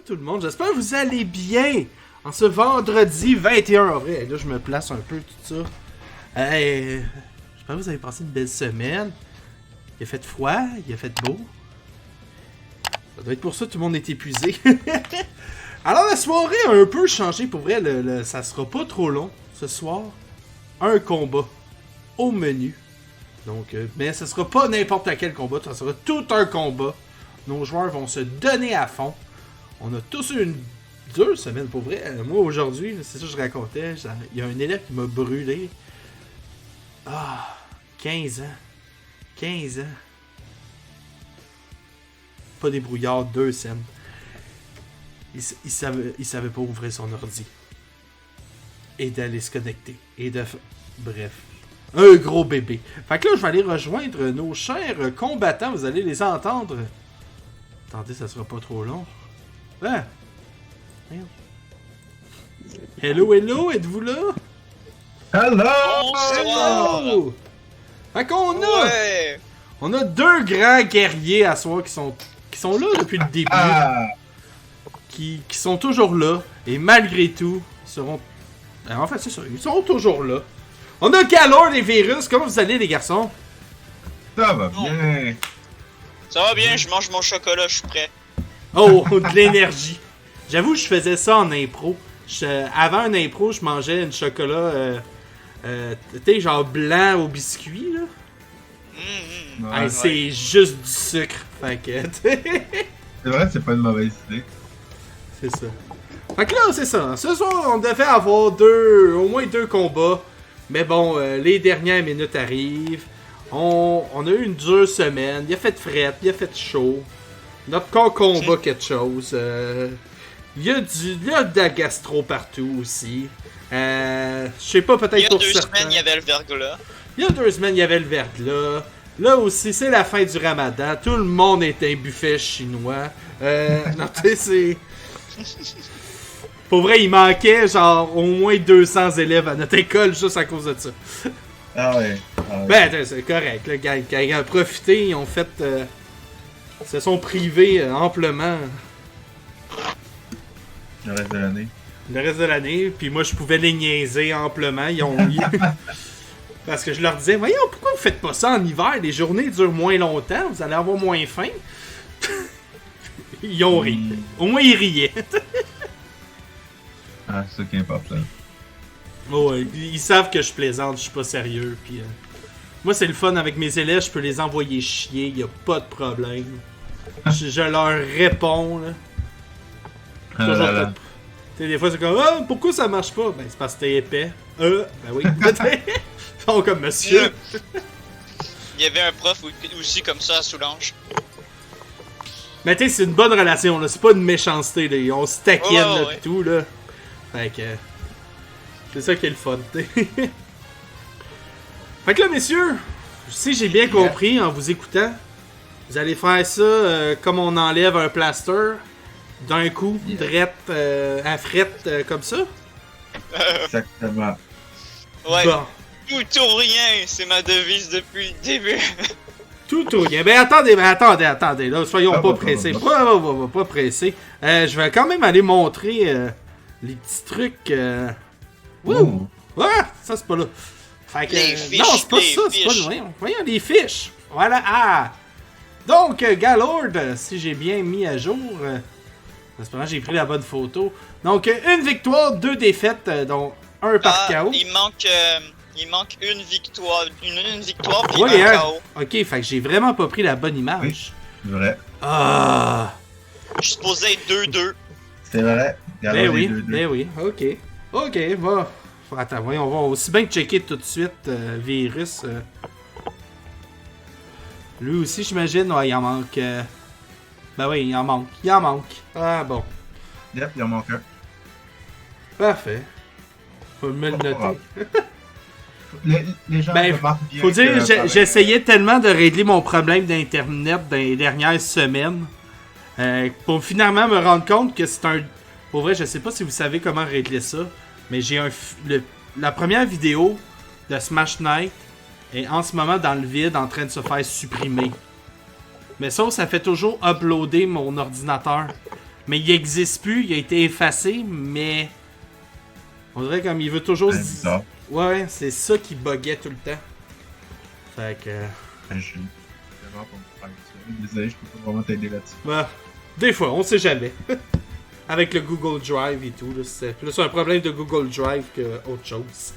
tout le monde, j'espère que vous allez bien en ce vendredi 21 avril. Là, je me place un peu, tout ça. J'espère que vous avez passé une belle semaine. Il a fait froid, il a fait beau. Ça doit être pour ça que tout le monde est épuisé. Alors, la soirée a un peu changé. Pour vrai, ça sera pas trop long. Ce soir, un combat au menu. Donc, mais ce sera pas n'importe quel combat, ça sera tout un combat. Nos joueurs vont se donner à fond. On a tous eu une dure semaine, pour vrai. Moi, aujourd'hui, c'est ça que je racontais, il y a un élève qui m'a brûlé. 15 ans. 15 ans. Pas des brouillards, 2 scènes. Il savait pas ouvrir son ordi. Et d'aller se connecter. Bref. Un gros bébé. Fait que là, je vais aller rejoindre nos chers combattants. Vous allez les entendre. Attendez, ça sera pas trop long. Ah! Hello, hello, êtes-vous là? Hello! Fait qu'on a... Ouais. On a 2 grands guerriers à soir qui sont là depuis le début. Qui sont toujours là. Et malgré tout, seront... En fait, c'est ça, ils sont toujours là. On a Galord et Virus. Comment vous allez, les garçons? Ça va bien. Ça va bien, je mange mon chocolat, je suis prêt. Oh, de l'énergie. J'avoue, je faisais ça en impro. Avant un impro, je mangeais un chocolat, tu sais, genre blanc au biscuit, là. Ouais, c'est juste du sucre. Fait que, c'est vrai, c'est pas une mauvaise idée. C'est ça. Fait que là, c'est ça. Ce soir, on devait avoir au moins 2 combats. Mais bon, les dernières minutes arrivent. On a eu une dure semaine. Il a fait fret, il a fait chaud. Notre corps combat quelque chose. Il y a de la gastro partout aussi. Je sais pas, peut-être pour certains. Il y a 2 semaines, il y avait le verglas. Il y a 2 semaines, il y avait le verglas. Là aussi, c'est la fin du ramadan. Tout le monde est un buffet chinois. Non, tu sais, c'est... Pour vrai, il manquait genre au moins 200 élèves à notre école juste à cause de ça. Ah ouais. Ben, c'est correct. Là, quand ils ont profité, ils ont fait... se sont privés amplement. Le reste de l'année. Le reste de l'année. Puis moi, je pouvais les niaiser amplement. Ils ont... Parce que je leur disais, voyons, pourquoi vous faites pas ça en hiver? Les journées durent moins longtemps, vous allez avoir moins faim. Ils ont ri. Au moins, ils riaient. C'est ça qui importe là. Oh, ouais, ils savent que je plaisante, je suis pas sérieux. Puis, moi, c'est le fun avec mes élèves, je peux les envoyer chier, y a pas de problème. Je leur réponds, là. Des fois, c'est comme, pourquoi ça marche pas? Ben, c'est parce que t'es épais. Ben oui. Ils font comme monsieur. Il y avait un prof aussi comme ça à Soulanges. Mais tu sais, c'est une bonne relation, là. C'est pas une méchanceté, là. On se taquine, là, pis tout, là. Fait que... C'est ça qui est le fun, t'sais. Fait que là, messieurs, si j'ai bien compris en vous écoutant, vous allez faire ça comme on enlève un plaster d'un coup, drette à frette comme ça? Exactement. Ouais. Bon. Tout ou rien, c'est ma devise depuis le début. Tout ou rien. Ben attendez, là, soyons pas pressés. Pas pressés. Je vais quand même aller montrer les petits trucs. Wouh! Ouais, ça c'est pas là. Fait que, les fiches, non, c'est pas ça, c'est pas le voyons, les fiches. Voilà, Donc, Galord, si j'ai bien mis à jour, j'espère que j'ai pris la bonne photo. Donc, une victoire, 2 défaites, dont un par KO. Il manque une victoire, une victoire puis Oui, un KO. Ok, fait que j'ai vraiment pas pris la bonne image. Oui, c'est vrai. Je suis supposé être 2-2. C'est vrai. Ben oui, ok, va. Attends, voyons, on va aussi bien checker tout de suite, Virus. Lui aussi, j'imagine, ouais, il en manque. Ben oui, il en manque. Ah bon. Yep, il en manque un. Parfait. Faut me le noter. Les gens Ben, remarquent bien. faut dire, j'essayais tellement de régler mon problème d'internet dans les dernières semaines. Pour finalement me rendre compte que c'est un... Pour vrai, je sais pas si vous savez comment régler ça, mais j'ai la première vidéo de Smash Knight est en ce moment dans le vide en train de se faire supprimer. Mais ça fait toujours uploader mon ordinateur. Mais il existe plus, il a été effacé, mais... On dirait comme il veut toujours... C'est bizarre. Ouais, c'est ça qui buguait tout le temps. Fait que... Je suis vraiment pour me faire ça. Désolé, je peux pas vraiment t'aider là-dessus. Ouais, des fois, on sait jamais. Avec le Google Drive et tout, là, c'est plus un problème de Google Drive qu'autre chose.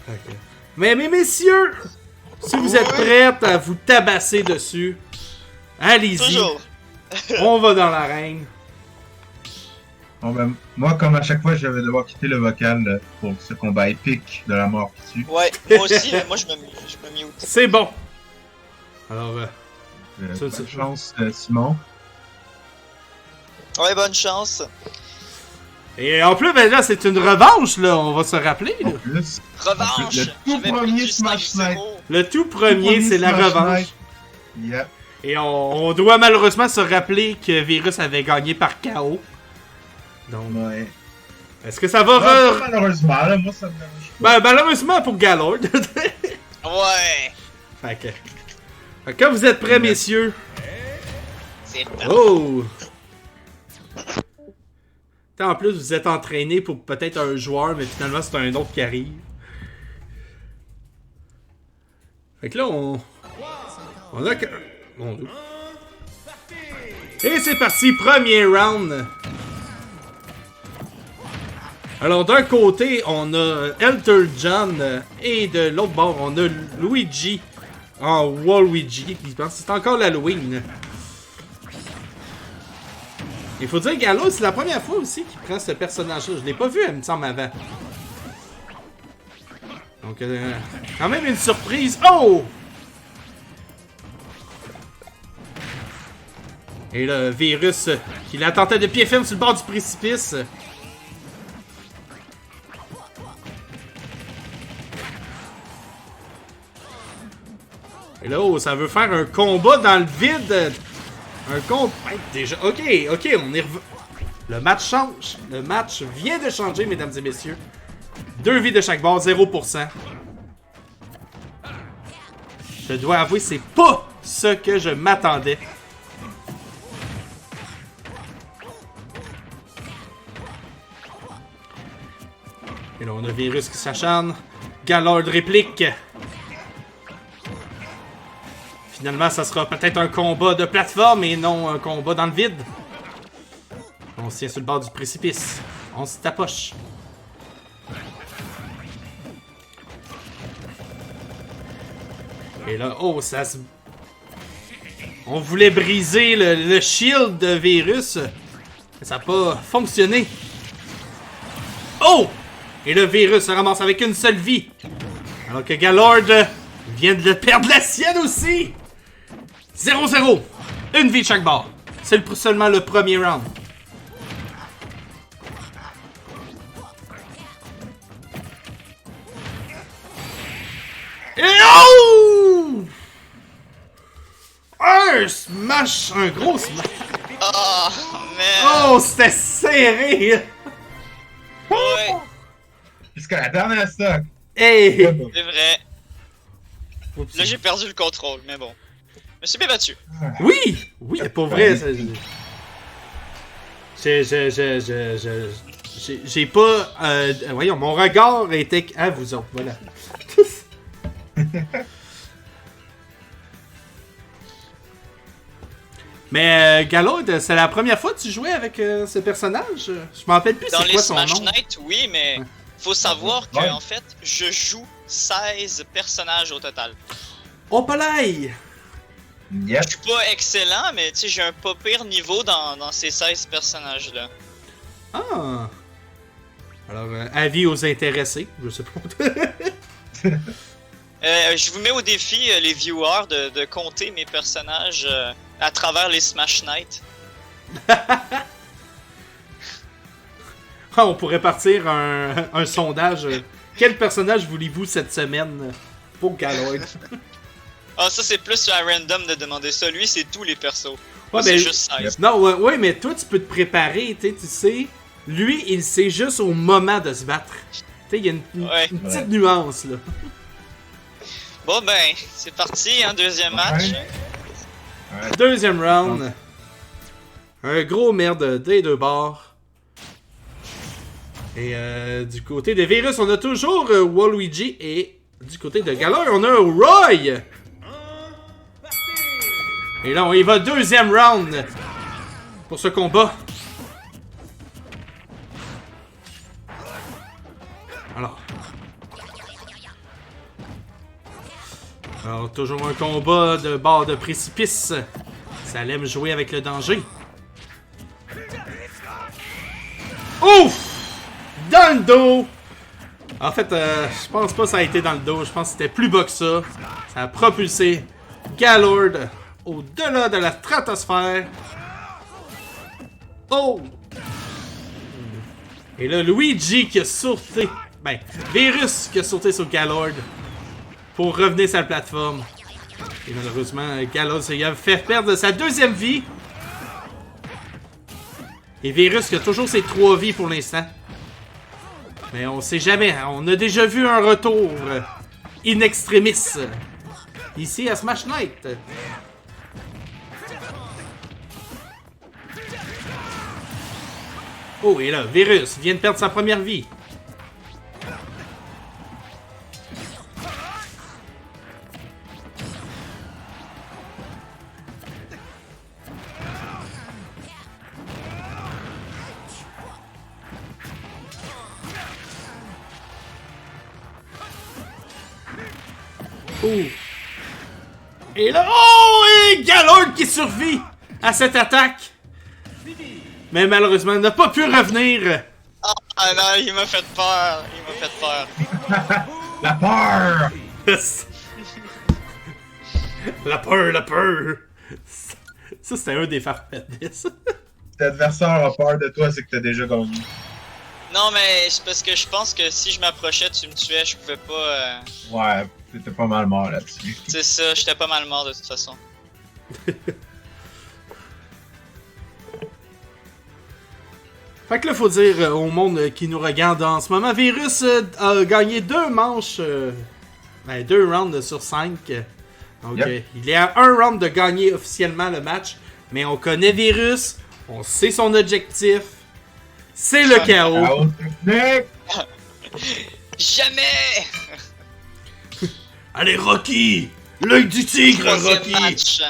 Fait que... Mais messieurs, si vous êtes prêts à vous tabasser dessus, allez-y. Toujours. On va dans l'arène. Bon, ben, moi, comme à chaque fois, je vais devoir quitter le vocal pour ce combat épique de la mort qui tue. Ouais, moi aussi, moi je me mute. C'est bon. Alors, Bonne chance, Simon. Ouais, bonne chance. et en plus, ben là, c'est une revanche, là, on va se rappeler. Là. En plus, Revanche! Le tout J'avais premier perdu Smash 5-0. Le tout premier, c'est la Smash revanche. Night. Yep. Et on doit malheureusement se rappeler que Virus avait gagné par KO. Donc, Ouais. est-ce que ça va Ah, malheureusement, là, moi, ça me dérange pas. Ben, malheureusement pour Galord. Ouais! Fait que quand vous êtes prêts, messieurs. C'est parti. Oh! En plus, vous êtes entraîné pour peut-être un joueur, mais finalement, c'est un autre qui arrive. Fait que là, on a que... Mon Dieu. Et c'est parti, premier round. Alors, d'un côté, on a Elton John, et de l'autre bord, on a Luigi en Waluigi. Je pense que c'est encore l'Halloween. Il faut dire, Galo, c'est la première fois aussi qu'il prend ce personnage-là. Je l'ai pas vu, il me semble, avant. Donc, quand même une surprise. Oh! Et le Virus qui la tentait de pied ferme sur le bord du précipice. Et là, oh, ça veut faire un combat dans le vide. Un combat... Déjà... Ok, on est revenu. Le match change. Le match vient de changer, mesdames et messieurs. 2 vies de chaque bord, 0%. Je dois avouer, c'est pas ce que je m'attendais. Et là, on a Virus qui s'acharne. Galord réplique. Finalement, ça sera peut-être un combat de plateforme et non un combat dans le vide. On se tient sur le bord du précipice. On se tapoche. Et là, oh, ça se... On voulait briser le shield de Virus. Mais ça n'a pas fonctionné. Oh! Et le Virus se ramasse avec une seule vie. Alors que Galord vient de perdre la sienne aussi. 0-0. Une vie de chaque bord. C'est seulement le premier round. Et oh! Un smash! Un gros smash! Oh, man! Oh, c'était serré! Ouais, Jusqu'à la dernière stock. Hey! c'est vrai. Là, j'ai perdu le contrôle, mais bon. Je me suis bien battu. Oui! Oui, pour vrai, ça, j'ai pas... voyons, mon regard était à vous autres, voilà. Mais Galord, c'est la première fois que tu jouais avec ce personnage? Je m'en rappelle plus Dans c'est les quoi son Smash nom. Knight, oui, mais Ouais. faut savoir que Ouais. en fait, je joue 16 personnages au total. Oh, palais! Yep. Je suis pas excellent, mais tu sais, j'ai un pas pire niveau dans ces 16 personnages-là. Ah! Alors, avis aux intéressés, je sais pas. Je vous mets au défi, les viewers, de compter mes personnages à travers les Smash Knight. Ah, on pourrait partir un sondage. Quel personnage voulez-vous cette semaine pour Galord? Ah, ça c'est plus à random de demander ça. Lui, c'est tous les persos. Ouais, Moi, c'est mais- juste 16. Non, ouais, mais toi, tu peux te préparer, tu sais. Lui, il sait juste au moment de se battre. Tu sais, il y a une Ouais. petite nuance, là. Bon ben, c'est parti, hein, deuxième match. Ouais. Deuxième round. Un gros merde des deux bords. Et du côté de Virus, on a toujours Waluigi. Et du côté de Galar, on a Roy. Et là, on y va deuxième round pour ce combat. Alors, toujours un combat de bord de précipice. Ça allait me jouer avec le danger. Ouf! Dans le dos! En fait, je pense pas que ça a été dans le dos. Je pense que c'était plus bas que ça. Ça a propulsé Galord au-delà de la stratosphère. Oh! Et là, Luigi qui a sauté. Ben, Virus qui a sauté sur Galord pour revenir sur la plateforme. Et malheureusement, Galord s'est fait perdre sa deuxième vie. Et Virus qui a toujours ses 3 vies pour l'instant. Mais on sait jamais. On a déjà vu un retour in extremis ici à Smash Knight. Oh, et là, Virus vient de perdre sa première vie. Oh. Et là, oh, et Galord qui survit à cette attaque. Mais malheureusement, il n'a pas pu revenir. Ah non, il m'a fait peur. Il m'a fait peur. La peur! La peur, la peur. Ça, c'était un des farfadis. Si l'adversaire a peur de toi, c'est que t'as déjà gagné. Non, mais c'est parce que je pense que si je m'approchais, tu me tuais, je pouvais pas. Ouais, t'étais pas mal mort là-dessus. C'est ça, j'étais pas mal mort de toute façon. Fait que là, faut dire au monde qui nous regarde en ce moment, Virus a gagné 2 manches, 2 rounds sur 5. Donc, Yep. il est à 1 round de gagner officiellement le match. Mais on connaît Virus, on sait son objectif. C'est le chaos. Chaos technique! Jamais! Allez, Rocky! L'œil du tigre, Troisième Rocky! match.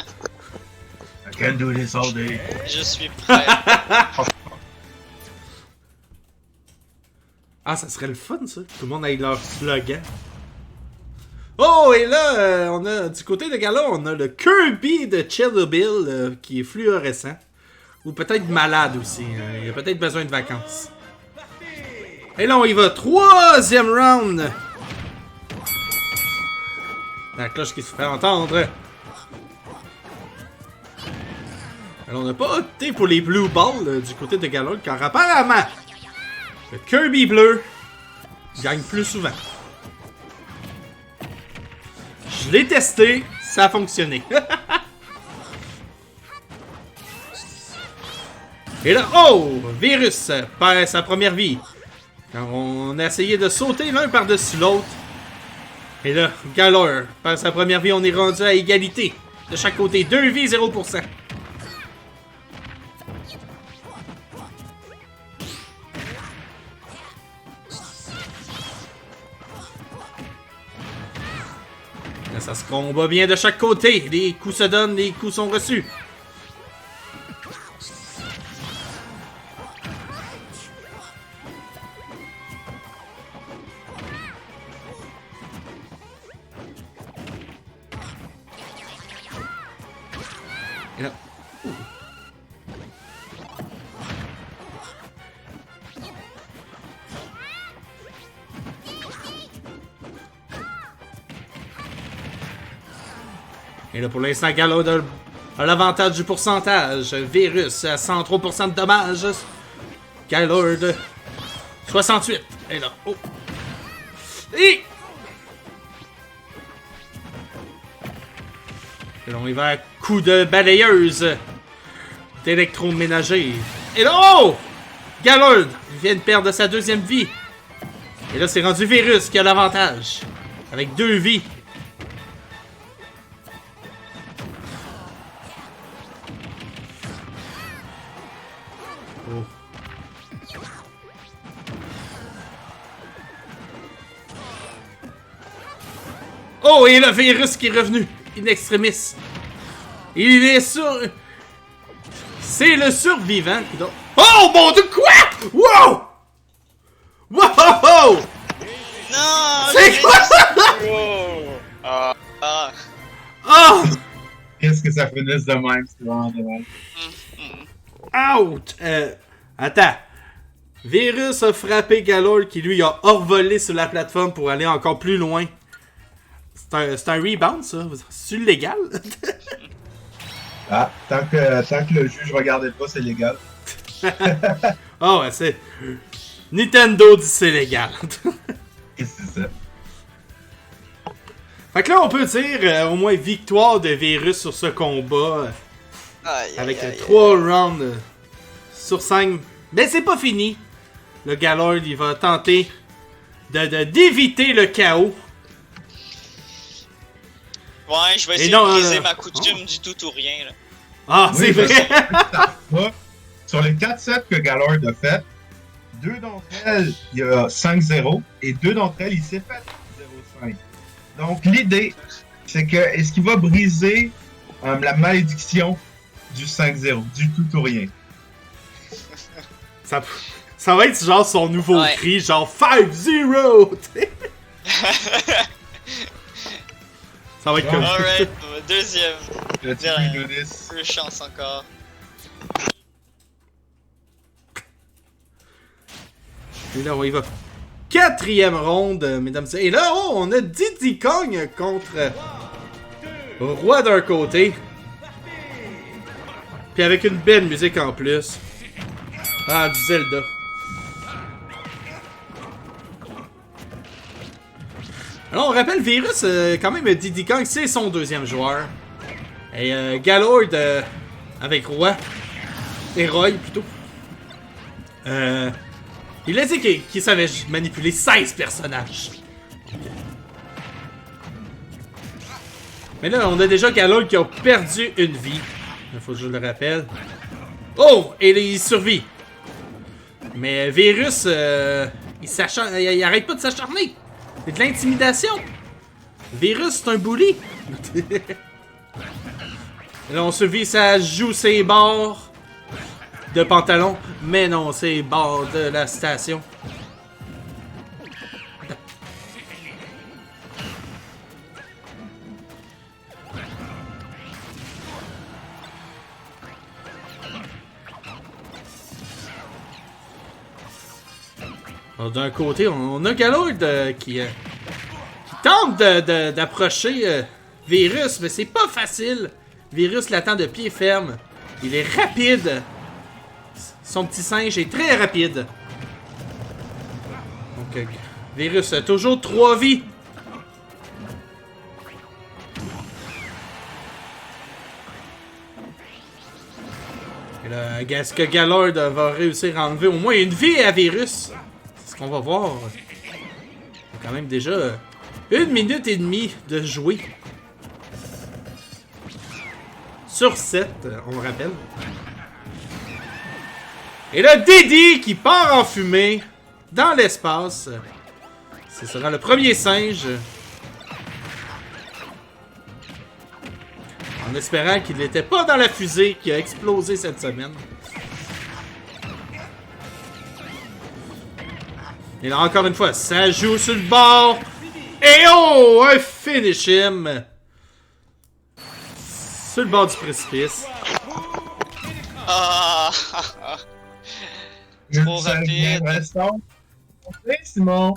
I can do this all day. Je suis prêt. Ah, ça serait le fun, ça. Tout le monde ait leur slogan. Oh, et là, on a du côté de Gala, on a le Kirby de Chernobyl qui est fluorescent. Ou peut-être malade aussi. Il a peut-être besoin de vacances. Et là, on y va. 3e round. La cloche qui se fait entendre. Alors, on n'a pas opté pour les Blue Balls du côté de Gala, car apparemment, le Kirby bleu gagne plus souvent. Je l'ai testé, ça a fonctionné. Et là, oh! Virus perd sa première vie. Quand on a essayé de sauter l'un par-dessus l'autre. Et là, Galor perd sa première vie, on est rendu à égalité. De chaque côté, 2 vies, 0%. Là, ça se combat bien de chaque côté. Les coups se donnent, les coups sont reçus. Et là. Et là, pour l'instant, Gallo a l'avantage du pourcentage. Virus à 103% de dommages. Galord 68. Et là, oh. Et là, on y va à coup de balayeuse d'électroménager. Et là, oh! Galord vient de perdre sa 2e vie. Et là, c'est rendu Virus qui a l'avantage. Avec 2 vies. Oh, et le virus qui est revenu. In extremis. Il est sur... C'est le survivant qui doit... Oh, mon Dieu, quoi? Wow! Wow! Non! C'est quoi ça? Ah, ah. Oh! Qu'est-ce que ça finisse de même? C'est vraiment dommage. Out! Attends. Virus a frappé Galord qui lui a envolé sur la plateforme pour aller encore plus loin. C'est un rebound, ça? C'est légal? Ah, tant que le juge regardait pas, c'est légal. Oh, ouais, c'est... Nintendo dit c'est légal. Et c'est ça. Fait que là, on peut dire au moins victoire de Virus sur ce combat. Avec 3 rounds sur 5. Mais c'est pas fini. Le Galord, il va tenter d'éviter le chaos. Ouais, je vais essayer non, de briser ma coutume du tout ou rien, là. Ah, c'est Oui, vrai! Sur les 4 sets que Galord a fait, 2 d'entre elles, il y a 5-0, et 2 d'entre elles, il s'est fait 0-5. Donc l'idée, c'est que est-ce qu'il va briser la malédiction du 5-0, du tout ou rien? Ça va être genre son nouveau Ouais. cri, genre 5-0! Ça va être comme... Alright, deuxième. Let's Bien. do this. Plus chance encore. Et là, on y va. 4e ronde, mesdames et... Et là, oh, on a Diddy Kong contre Roi d'un côté. Puis avec une belle musique en plus. Ah, du Zelda. Alors, on rappelle, Virus, quand même, Diddy Kong, c'est son 2e joueur. Et Galord, avec Roi. Et Roy, plutôt. Il a dit qu'il savait manipuler 16 personnages. Mais là, on a déjà Galord qui a perdu une vie. Il faut que je le rappelle. Oh! Et il survit. Mais Virus, il arrête pas de s'acharner. C'est de l'intimidation. Virus, c'est un bully. Là, on survit, ça joue ses bords de pantalon. Mais non, c'est bords de la station. Alors, d'un côté, on a Galord qui tente d'approcher Virus, mais c'est pas facile. Virus l'attend de pied ferme. Il est rapide. Son petit singe est très rapide. Donc, Virus a toujours 3 vies. Et là, est-ce que Galord va réussir à enlever au moins une vie à Virus? C'est ce qu'on va voir. Il y a quand même déjà 1 minute et demie de jouer. Sur 7, on le rappelle. Et là, Diddy qui part en fumée dans l'espace. Ce sera le premier singe. En espérant qu'il n'était pas dans la fusée qui a explosé cette semaine. Et là, encore une fois, ça joue sur le bord. Et oh, un finish him. Sur le bord du précipice. Ah! Trop rapide. Simon.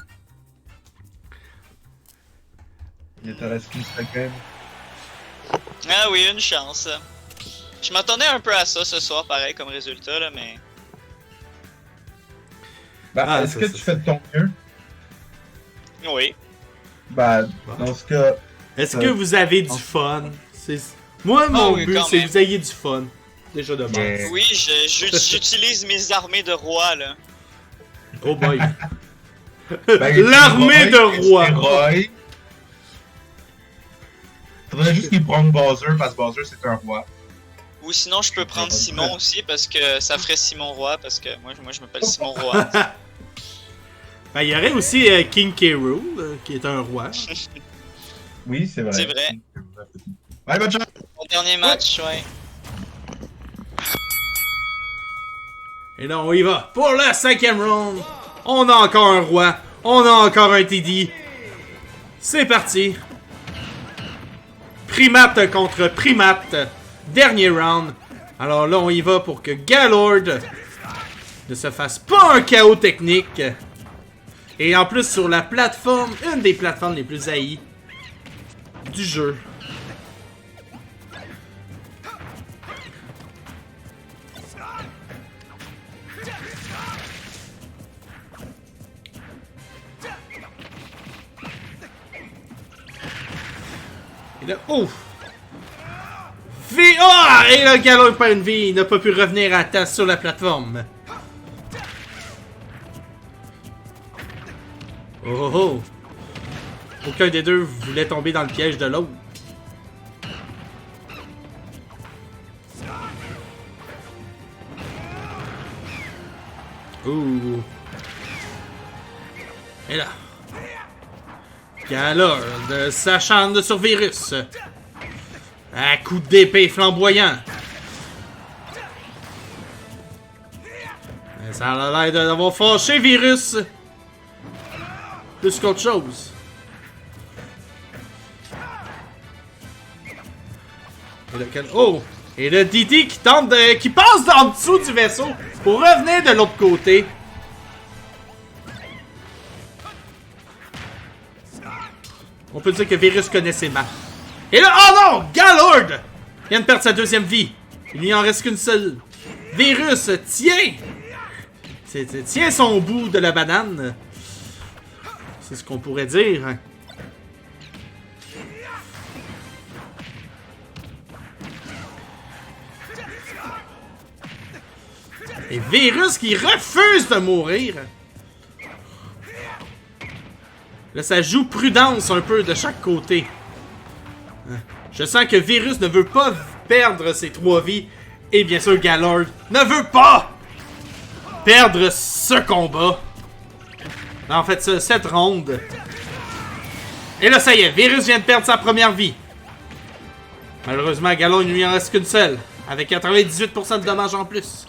Il te reste qu'une seconde. Ah oui, une chance. Je m'attendais un peu à ça ce soir, pareil, comme résultat, là, mais... Bah, est-ce que tu fais de ton mieux? Oui. Bah, dans ce cas... Est-ce que vous avez du fun? Moi, mon oui, but, quand c'est que même. vous ayez du fun. Déjà de base. Yeah. Oui, j'utilise mes armées de rois, là. Oh boy. Ben, L'armée de Roy. rois. Faudrait juste qu'il prenne Bowser, parce que Bowser, c'est un roi. Ou sinon, je peux prendre Simon aussi, parce que ça ferait Simon Roi, parce que moi je m'appelle Simon Roi. Ben, il y aurait aussi King K. Rool, qui est un roi. Oui, c'est vrai. C'est vrai. Allez, bonne chance! Mon dernier match, ouais. Et là, on y va. Pour la 5e round, on a encore un roi. On a encore un TD. C'est parti. Primate contre primate. Dernier round. Alors là, on y va pour que Galord ne se fasse pas un chaos technique. Et en plus, sur la plateforme, une des plateformes les plus haïes du jeu. Et là, ouf! Vie! Ah! Et là, Galord perd une vie. Il n'a pas pu revenir à temps sur la plateforme. Oh oh oh! Aucun des deux voulait tomber dans le piège de l'autre. Ouh! Et là! Galord s'acharne sur Virus. À coup d'épée flamboyant. Ça a l'air d'avoir fâché Virus. Plus qu'autre chose. Et là, oh! Et le Didi qui tente de... qui passe en dessous du vaisseau pour revenir de l'autre côté. On peut dire que Virus connaît ses maps. Et là, oh non! Galord vient de perdre sa 2e vie. Il n'y en reste qu'une seule. Virus, tiens! Tiens son bout de la banane. C'est ce qu'on pourrait dire. Et Virus qui refuse de mourir. Là, ça joue prudence un peu de chaque côté. Je sens que Virus ne veut pas perdre ses 3 vies. Et bien sûr, Galord ne veut pas perdre ce combat. En fait, cette ronde. Et là, ça y est, Virus vient de perdre sa première vie. Malheureusement, Galord, il ne lui en reste qu'une seule. Avec 98% de dommages en plus.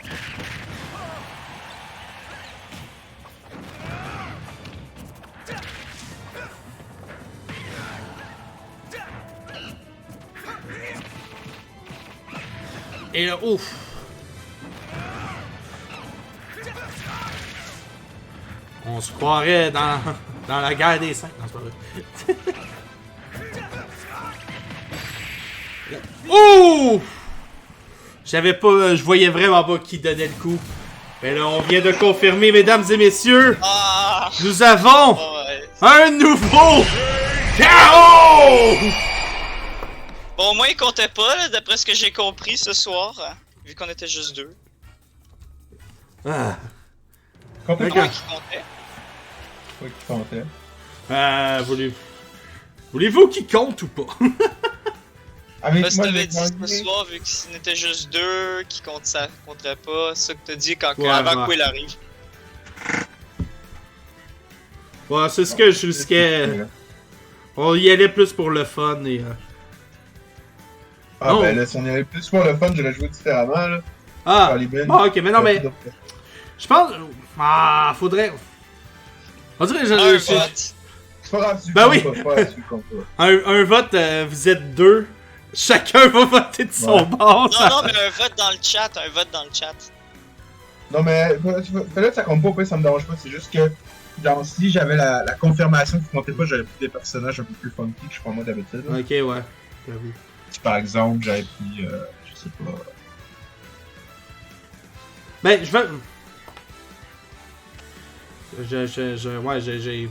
Et là, ouf! On se croirait dans la guerre des 5. Non, c'est pas vrai. Ouh! J'avais pas... Je voyais vraiment pas qui donnait le coup. Mais là, on vient de confirmer, mesdames et messieurs. Ah! Nous avons Ouais. un nouveau chaos! Bon, au moins, il comptait pas, là, d'après ce que j'ai compris ce soir, vu qu'on était juste 2. Ah. Complètement. Quoi qui comptait? Quoi qui comptait? Voulez-vous qu'il compte ou pas? Avec Parce que moi, t'avais je dit vais ce soir, vu qu'on était juste 2, qui compte ça, compterait pas, c'est ça que t'as dit quand Ouais, avant ouais. qu'il arrive. Ouais, c'est ce que je risquais. On y allait plus pour le fun et... Ah Non. ben là, si on y avait plus pour le fun, je l'ai joué différemment là. Ah! Caliban. Bon, ok, mais non, mais... Je pense... Ah, faudrait... On dirait... Un vote. C'est pas grave, tu Ben oui. comptes pas, tu comptes pas. Un vote, vous êtes 2. Chacun va voter de son Ouais. bord. Non, non, mais un vote dans le chat, un vote dans le chat. Non mais, fais-le que ça compte pas, au pire, ça me dérange pas, c'est juste que, genre, si j'avais la confirmation qui comptait pas, j'aurais pris des personnages un peu plus funky que je prends moi d'habitude. là. Ok, ouais. J'avoue. Si par exemple, j'avais pris, je sais pas... Ben, je vais... Ouais, j'ai...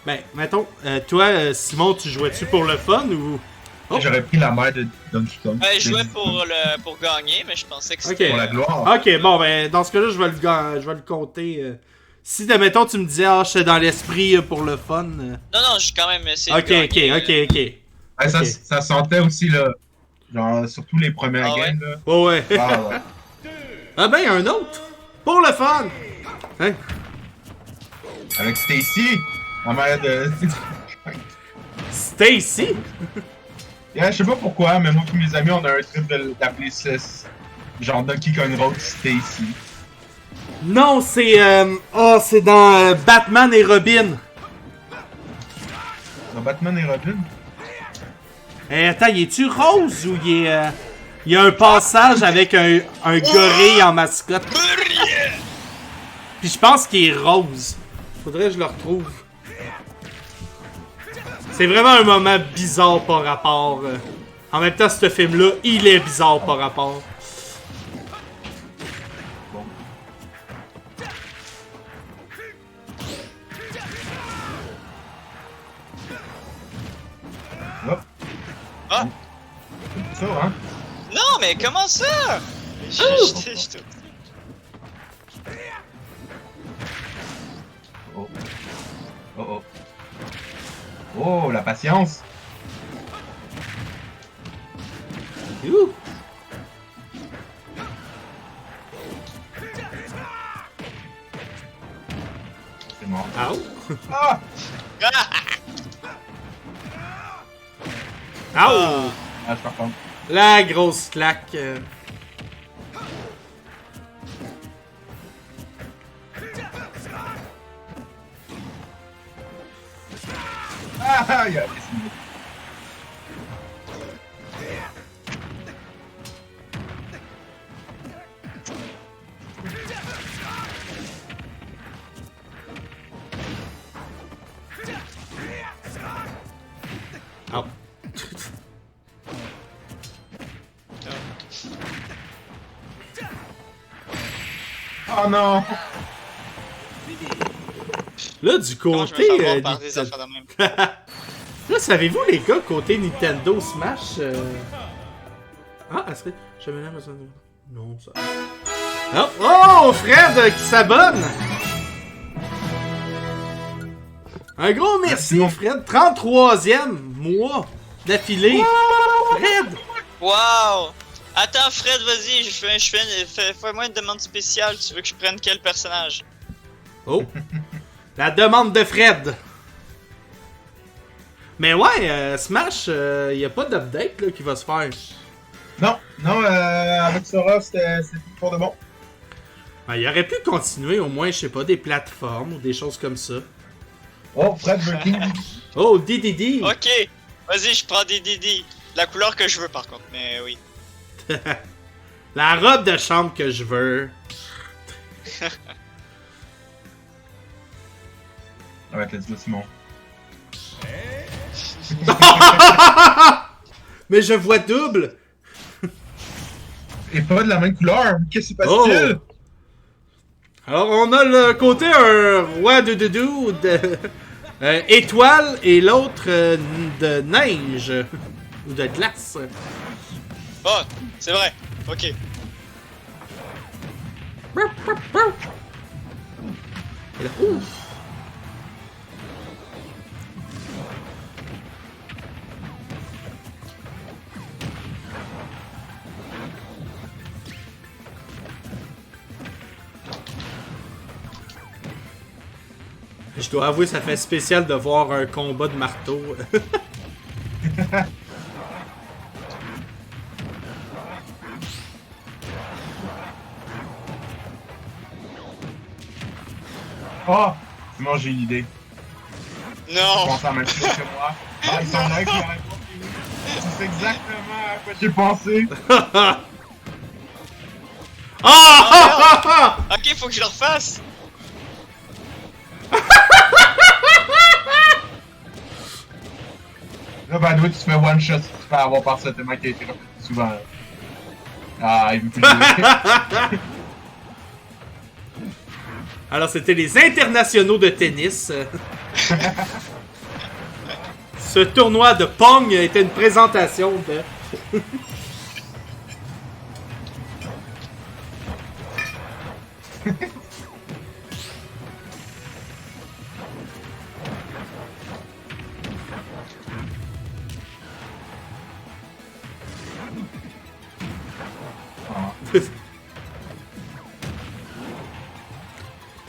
Ben, mettons, toi, Simon, tu jouais-tu pour le fun ou... Oh. J'aurais pris la mère de Donkey Kong. Je jouais pour gagner, mais je pensais que Ok. c'était... Pour la gloire. Ok, bon, ben, dans ce cas-là, je vais le compter. Si, admettons, tu me disais, ah, j'étais dans l'esprit pour le fun. Non, non, j'ai quand même essayé Ok, de gagner. ok. Ah, ça, Ok. ça sentait aussi, là, genre, surtout les premières Ah ouais? games, là. Oh, ouais. Ah ouais. Ah ben, un autre. Pour le fun. Hein? Avec Stacy, la mère de... Stacy? Yeah, je sais pas pourquoi, mais moi et mes amis, on a un trip d'appeler ça genre Donkey Kong Road Stacy. Non, c'est... c'est dans Batman et Robin. Dans Batman et Robin? Attends, il est-tu rose ou il est... Il y a un passage avec un gorille en mascotte. Puis je pense qu'il est rose. Faudrait que je le retrouve. C'est vraiment un moment bizarre par rapport. En même temps, ce film-là, il est bizarre par rapport. Bon. Hop. Ah! Ça, hein? Non, mais comment ça? Je Oh. Oh oh. Oh, la patience! Ouh. C'est mort. Ow. Ah! Ow. Ah, je par contre. La grosse claque. Ah, il a Ow. Oh non! Là, du Comment je me côté... fais avoir par des Nintendo- affaires de même? Là, savez-vous, les gars, côté Nintendo Smash... Ah, est-ce que... J'avais l'air besoin de... Non, ça... Oh, Fred qui s'abonne! Un gros merci, Fred. 33e mois d'affilée. Fred! Wow! Attends, Fred, vas-y, fais-moi une demande spéciale. Tu veux que je prenne quel personnage? Oh! La demande de Fred. Mais ouais, Smash, y a pas d'update là, qui va se faire. Non, non, avec Sora, c'était pour de bon. Ben, il aurait pu continuer au moins, je sais pas, des plateformes ou des choses comme ça. Oh, Fred Burking. Oh, DDD! Ok, vas-y, je prends des Didi. La couleur que je veux par contre, mais oui. La robe de chambre que je veux. Alright, let's go, Simon. Mais je vois double! Et pas de la même couleur. Qu'est-ce qui se Oh. passe-t-il? Alors, on a le côté un roi de doudou de étoile et l'autre de neige ou de glace. Oh, c'est vrai, ok. Et là, ouf. Je dois avouer, ça fait spécial de voir un combat de marteau. Oh! Simon, j'ai une idée. Je Non! pense en même chose que moi. Ah, il s'en a qui a répondu. Tu sais exactement à quoi j'ai pensé. Ah! Ok, faut que je le refasse! Là, ben, tu te fais one shot si tu te fais avoir par ça tellement qu'il a été répété souvent. Ah, il veut plus jouer. Alors, c'était les internationaux de tennis. Ce tournoi de Pong était une présentation de...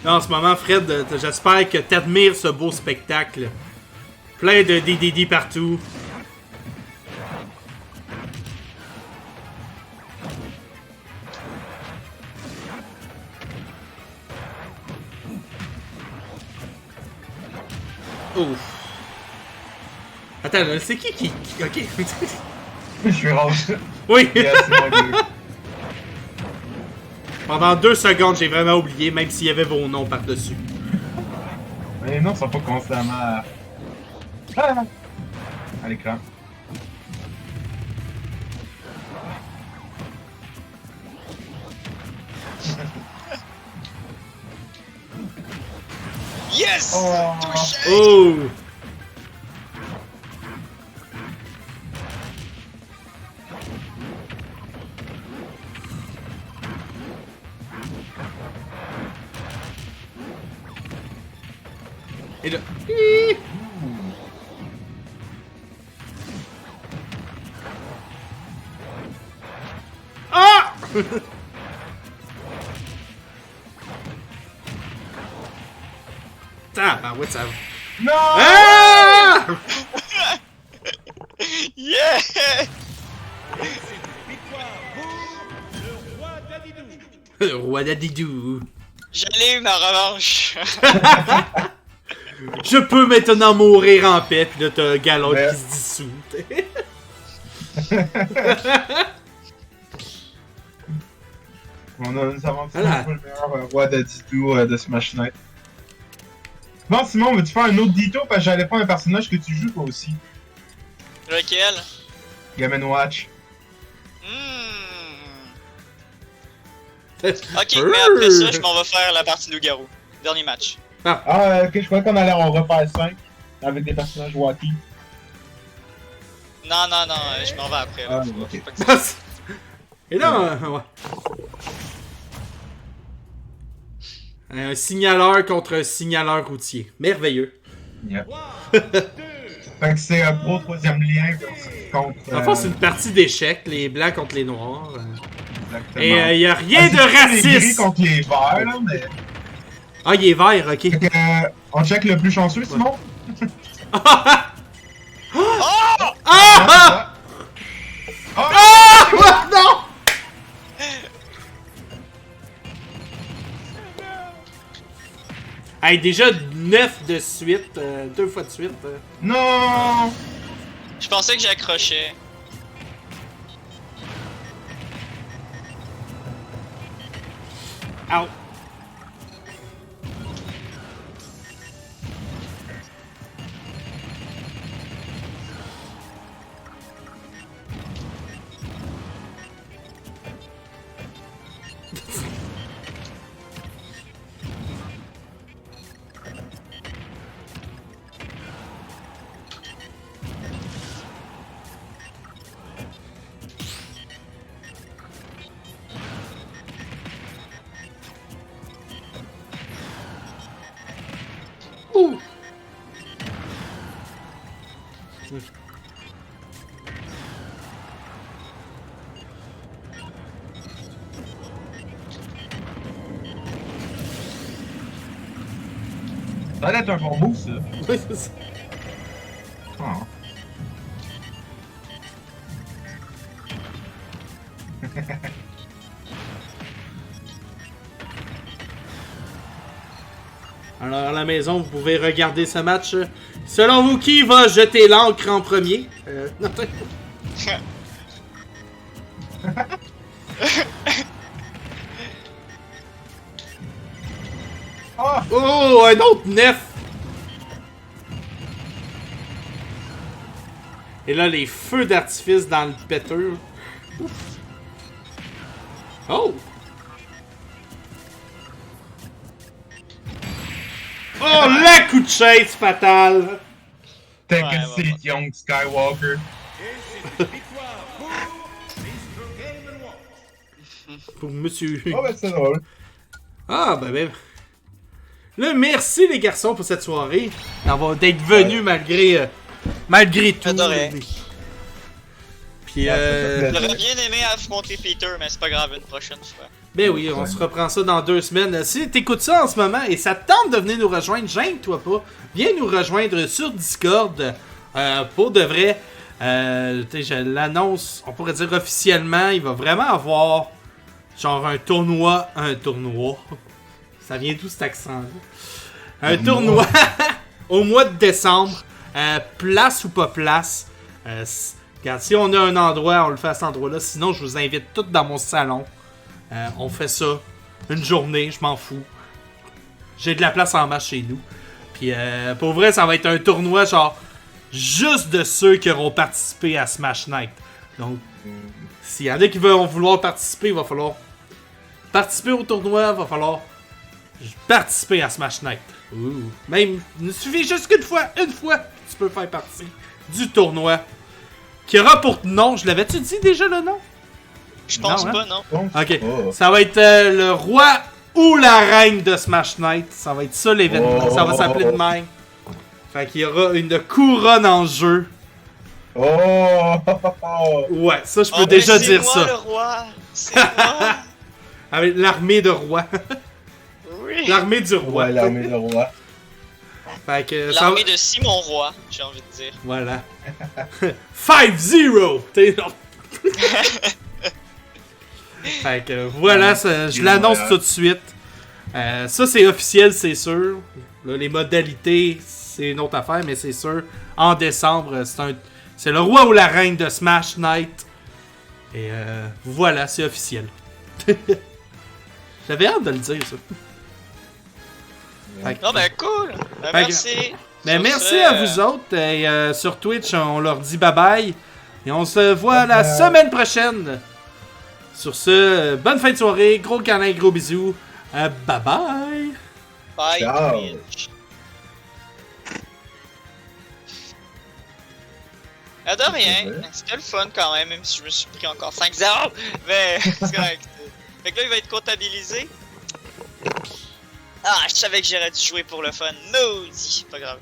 Là, en ce moment, Fred, j'espère que t'admires ce beau spectacle. Plein de DDD partout. Ouf. Attends, là, c'est qui? Ok. Je suis rendu. Oui. Yes, c'est mon dieu. Pendant 2 secondes, j'ai vraiment oublié, même s'il y avait vos noms par-dessus. Mais non, ils sont pas constamment à l'écran. Yes! Oh. Touché! Oh! Et là... Hi! Ah! Tabarouette, ça... Non! Ah! Yeah! Le roi d'Adidou. J'allais eu ma revanche. Je peux maintenant mourir en paix, pis là t'as Galon Mais- qui se dissout. Nous avons Voilà. le meilleur roi de Dito de Smash Knight. Bon, Simon, veux-tu faire un autre Dito? Parce que j'allais faire un personnage que tu joues toi aussi. Lequel? Game & Watch. Ok, mais après ça, je m'en vais faire la partie loup-garou. Dernier match. Ah, ok, je crois qu'on allait en refaire 5 avec des personnages wacky. Non, je m'en vais après. Ah, Là. ok. Pas que ça- Et là, ouais. Un signaleur contre un signaleur routier. Merveilleux. Yep. Fait que c'est un pro troisième lien contre. En fait, c'est une partie d'échecs, les blancs contre les noirs. Exactement. Et il y a rien Ah, de c'est les gris raciste. contre les verts, là, mais. Ah, il est vert, ok. Fait que, on check le plus chanceux, Simon? Ah! Oh! Ah! Ah! Ah! Non! Hey, déjà 9 de suite, 2 fois de suite. Non! Je pensais que j'accrochais. Au. Ouh. Ça va être un bon move, ça. Oui, c'est ça. Ah. Alors, à la maison, vous pouvez regarder ce match. Selon vous, qui va jeter l'encre en premier? Non, Ah! oh, un autre 9! Et là, les feux d'artifice dans le péteur. Ouf. Oh! Oh, la coup de chaise fatale! Take Ouais, a ouais, seat, young Skywalker. Pour monsieur. Oh, ben c'est drôle. Ah, ben. Là, merci les garçons pour cette soirée. D'être venus malgré tout. Adoré. Puis, Ouais, J'aurais bien aimé affronter Peter, mais c'est pas grave, une prochaine fois. Ben oui, on se reprend ça dans 2 semaines. Si t'écoutes ça en ce moment et ça te tente de venir nous rejoindre, gêne-toi pas. Viens nous rejoindre sur Discord. Pour de vrai, je l'annonce, on pourrait dire officiellement, il va vraiment avoir genre un tournoi. Ça vient d'où cet accent-là? Un tournoi au mois de décembre. Place ou pas place. Regarde, si on a un endroit, on le fait à cet endroit-là. Sinon, je vous invite tous dans mon salon. On fait ça une journée, je m'en fous. J'ai de la place en masse chez nous. Puis pour vrai, ça va être un tournoi genre juste de ceux qui auront participé à Smash Night. Donc, s'il y en a qui vont vouloir participer, il va falloir participer au tournoi, il va falloir participer à Smash Night. Même, il suffit juste qu'une fois, tu peux faire partie du tournoi. Qui aura pour nom, je l'avais-tu dit déjà le nom? Je pense Non, hein? pas, non. Ok, ça va être le roi ou la reine de Smash Night. Ça va être ça l'événement, ça va s'appeler de même. Fait qu'il y aura une couronne en jeu. Ouais, ça je peux déjà dire ça. C'est moi le roi, c'est moi. Avec l'armée de rois. Oui. L'armée du roi. Ouais, l'armée de roi. Fait que L'armée de Simon Roi, j'ai envie de dire. Voilà. 5-0! T'es non. Fait que voilà, je l'annonce tout de suite. Ça c'est officiel, c'est sûr. Là, les modalités, c'est une autre affaire, mais c'est sûr. En décembre, c'est le roi ou la reine de Smash Night. Et voilà, c'est officiel. J'avais hâte de le dire, ça. Non, ben cool! Ben, merci! Ben, merci à vous autres. Et sur Twitch, on leur dit bye bye. Et on se voit la semaine prochaine. Sur ce, bonne fin de soirée. Gros câlin, gros bisous. Bye bye! Bye, Ciao. Twitch! De rien, c'était le fun quand même si je me suis pris encore 5-0, mais c'est correct. Fait que là, il va être comptabilisé. Ah, je savais que j'aurais dû jouer pour le fun. Maudit, pas grave.